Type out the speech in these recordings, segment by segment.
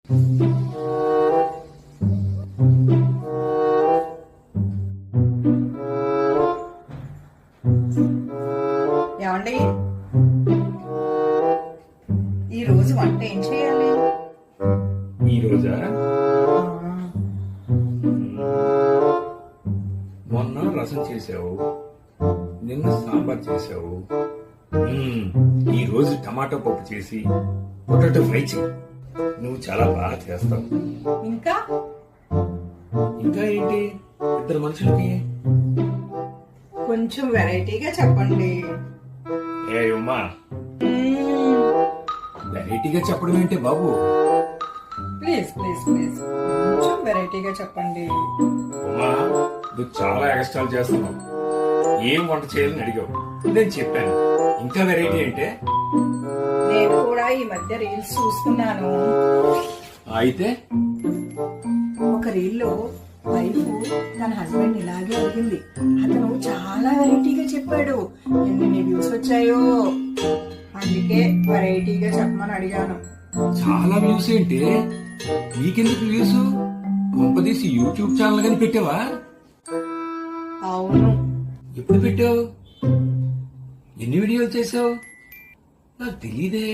ఏమండి, ఈ రోజు వంట ఏం చేయాలి? ఈ రోజా? మొన్న రసం చేసావు, నిన్న సాంబార్ చేసావు, ఈ రోజు టమాటో పప్పు చేసి పొటాటో ఫ్రై చేయి. నువ్వు చాలా బాగా చేస్తావు. ఇంకా ఇంకా ఏంటి? ఇద్దరు మనుషులకి కొంచెం వెరైటీగా చెప్పండి. ఏ ఉమ్మా, వెరైటీగా చెప్పడం ఏంటి బాబు? ప్లీజ్ ప్లీజ్ ప్లీజ్ కొంచెం వెరైటీగా చెప్పండి. ఉమ్మా, నువ్వు చాలా ఎక్స్ట్రాలు చేస్తున్నావు. ఏం వంట చేయాలని అడిగావు, నేను చెప్పాను. ఇంకా వెరైటీ అంటే? నేను కూడా ఈ మధ్య రీల్స్ చూస్తున్నాను. అయితే ఒక రీల్లో వైఫ్ తన హస్బెండ్ ఇలాగే అడిగింది. అతను చాలా వెరైటీగా చెప్పాడు. ఎన్ని వ్యూస్ వచ్చాయో, అందుకే వెరైటీగా చెప్పమని అడిగాను. చాలా వ్యూస్ ఏంటి? నీకెందుకు వ్యూస్? కొంపదీసి యూట్యూబ్ ఛానల్ కానీ పెట్టావా? అవును. ఎప్పుడు పెట్టావు? ఎన్ని వీడియోలు చేసావు? నాకు తెలీదే.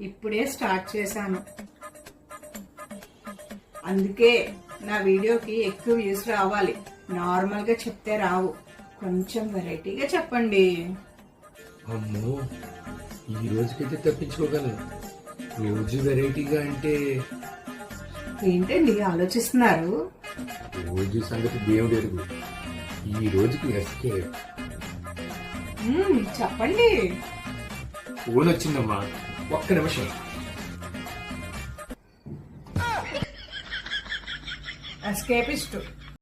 ఇప్పుడే స్టార్ట్ చేశాను. అందుకే నా వీడియోకి ఎక్కువ వ్యూస్ రావాలి. నార్మల్ గా చెప్తే రావు. కొంచెం వెరైటీగా చెప్పండి. అమ్మో, ఈ రోజుకైతే తప్పించుకోగలను. రోజు వెరైటీగా అంటే ఏంటండి ఆలోచిస్తున్నారు? రోజు సంగతి దేవుడు ఎరుగు. ఈ రోజుకి ఎస్కేప్. చెప్పండి. ఫోన్ వచ్చిందమ్మా, ఒక్క నిమిషం. ఎస్కేపిస్ట్.